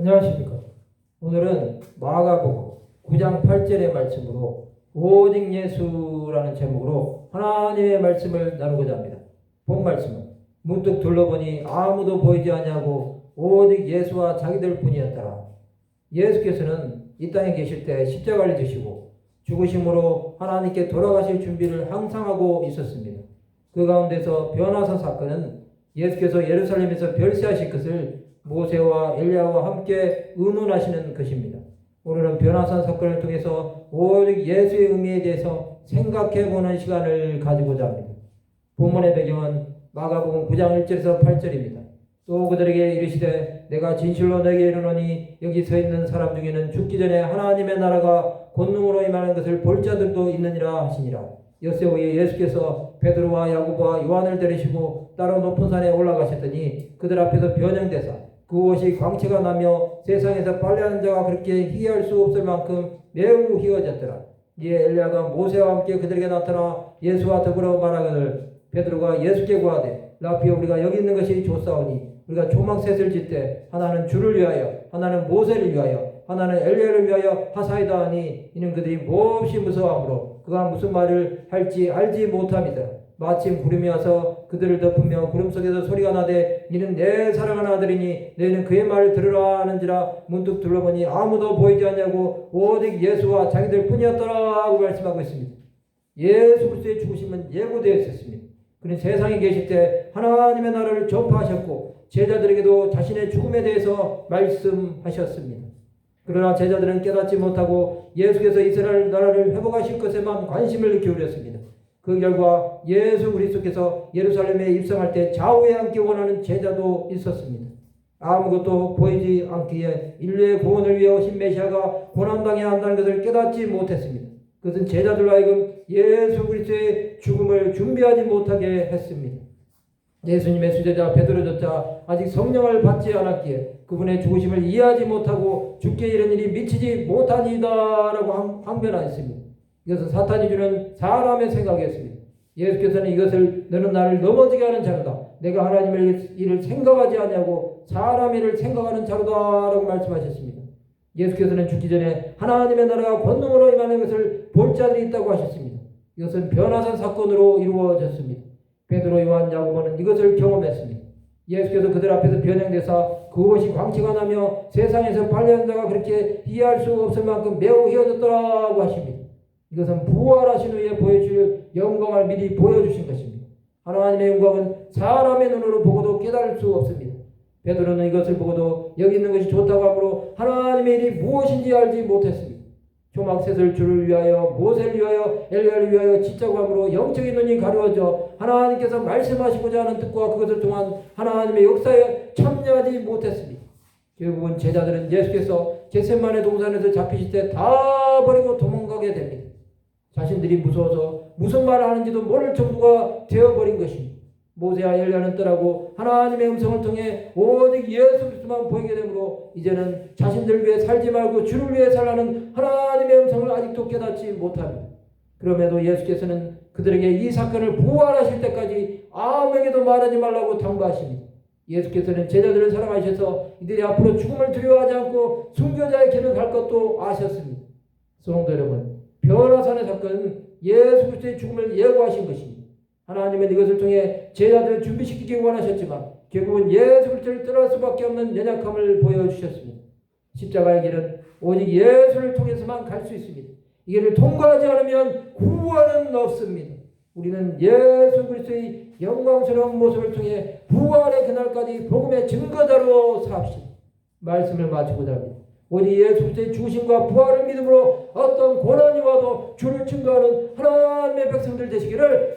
안녕하십니까. 오늘은 마가복음 9장 8절의 말씀으로 오직 예수라는 제목으로 하나님의 말씀을 나누고자 합니다. 본 말씀은 문득 둘러보니 아무도 보이지 아니하고 오직 예수와 자기들 뿐이었더라. 예수께서는 이 땅에 계실 때 십자가를 지시고 죽으심으로 하나님께 돌아가실 준비를 항상 하고 있었습니다. 그 가운데서 변화산 사건은 예수께서 예루살렘에서 별세하실 것을 모세와 엘리야와 함께 의논하시는 것입니다. 오늘은 변화산 사건을 통해서 오직 예수의 의미에 대해서 생각해보는 시간을 가지고자 합니다. 본문의 배경은 마가복음 9장 1절에서 8절입니다. 또 그들에게 이르시되 내가 진실로 너에게 이르노니 여기 서 있는 사람 중에는 죽기 전에 하나님의 나라가 권능으로 임하는 것을 볼 자들도 있느니라 하시니라. 엿새 후에 예수께서 베드로와 야고보와 요한을 데리시고 따로 높은 산에 올라가셨더니 그들 앞에서 변형되사 그곳이 광채가 나며 세상에서 빨래하는 자가 그렇게 희귀할 수 없을 만큼 매우 희어졌더라. 이에 엘리야가 모세와 함께 그들에게 나타나 예수와 더불어 말하거늘 베드로가 예수께 구하되 라피여 우리가 여기 있는 것이 좋사오니 우리가 초막셋을 짓되 하나는 주를 위하여 하나는 모세를 위하여 하나는 엘리야를 위하여 하사이다 하니 이는 그들이 몹시 무서워하므로 그가 무슨 말을 할지 알지 못함이더라. 마침 구름이 와서 그들을 덮으며 구름 속에서 소리가 나되 이는 내 사랑하는 아들이니 너희는 그의 말을 들으라 하는지라. 문득 둘러보니 아무도 보이지 않냐고 오직 예수와 자기들 뿐이었더라 하고 말씀하고 있습니다. 예수 그리스도의 죽으심은 예고되어 있었습니다. 그는 세상에 계실 때 하나님의 나라를 전파하셨고 제자들에게도 자신의 죽음에 대해서 말씀하셨습니다. 그러나 제자들은 깨닫지 못하고 예수께서 이스라엘 나라를 회복하실 것에만 관심을 기울였습니다. 그 결과 예수 그리스도께서 예루살렘에 입성할 때 좌우에 앉기 원하는 제자도 있었습니다. 아무것도 보이지 않기에 인류의 구원을 위해 오신 메시아가 고난당해야 한다는 것을 깨닫지 못했습니다. 그것은 제자들로 하여금 예수 그리스도의 죽음을 준비하지 못하게 했습니다. 예수님의 수제자 베드로조차 아직 성령을 받지 않았기에 그분의 죽으심을 이해하지 못하고 죽게 이른 일이 미치지 못하니다라고 항변하였습니다. 이것은 사탄이 주는 사람의 생각이었습니다. 예수께서는 이것을 너는 나를 넘어지게 하는 자로다. 내가 하나님의 일을 생각하지 않냐고 사람의 일을 생각하는 자로다라고 말씀하셨습니다. 예수께서는 죽기 전에 하나님의 나라가 권능으로 임하는 것을 볼 자들이 있다고 하셨습니다. 이것은 변화산 사건으로 이루어졌습니다. 베드로, 요한, 야고보는 이것을 경험했습니다. 예수께서 그들 앞에서 변형되사 그것이 광채가 나며 세상에서 빨래하는 자가 그렇게 이해할 수 없을 만큼 매우 희어졌더라고 하십니다. 이것은 부활하신 후에 보여줄 영광을 미리 보여주신 것입니다. 하나님의 영광은 사람의 눈으로 보고도 깨달을 수 없습니다. 베드로는 이것을 보고도 여기 있는 것이 좋다고 하므로 하나님의 일이 무엇인지 알지 못했습니다. 초막셋을 주를 위하여 모세를 위하여 엘리야를 위하여 짓자고 하므로 영적인 눈이 가려워져 하나님께서 말씀하시고자 하는 뜻과 그것을 통한 하나님의 역사에 참여하지 못했습니다. 결국은 제자들은 예수께서 겟세마네 동산에서 잡히실 때 다 버리고 도망가게 됩니다. 자신들이 무서워서 무슨 말을 하는지도 모를 정도가 되어버린 것입니다. 모세와 엘리야는 떠나고 하나님의 음성을 통해 오직 예수 그리스도만 보이게 되므로 이제는 자신들을 위해 살지 말고 주를 위해 살라는 하나님의 음성을 아직도 깨닫지 못합니다. 그럼에도 예수께서는 그들에게 이 사건을 부활하실 때까지 아무에게도 말하지 말라고 당부하십니다. 예수께서는 제자들을 사랑하셔서 이들이 앞으로 죽음을 두려워하지 않고 순교자의 길을 갈 것도 아셨습니다. 성도 여러분, 변화산의 사건은 예수 그리스도의 죽음을 예고하신 것입니다. 하나님은 이것을 통해 제자들을 준비시키기 원하셨지만 결국은 예수 그리스도를 떠날 수밖에 없는 연약함을 보여주셨습니다. 십자가의 길은 오직 예수를 통해서만 갈 수 있습니다. 이 길을 통과하지 않으면 구원은 없습니다. 우리는 예수 그리스도의 영광스러운 모습을 통해 부활의 그날까지 복음의 증거자로 삽시다. 말씀을 마치고자 합니다. 오직 예수 그리스도의 죽으심과 부활을 믿음으로 어떤 고난이 와도 주를 증거하는 하나님의 백성들 되시기를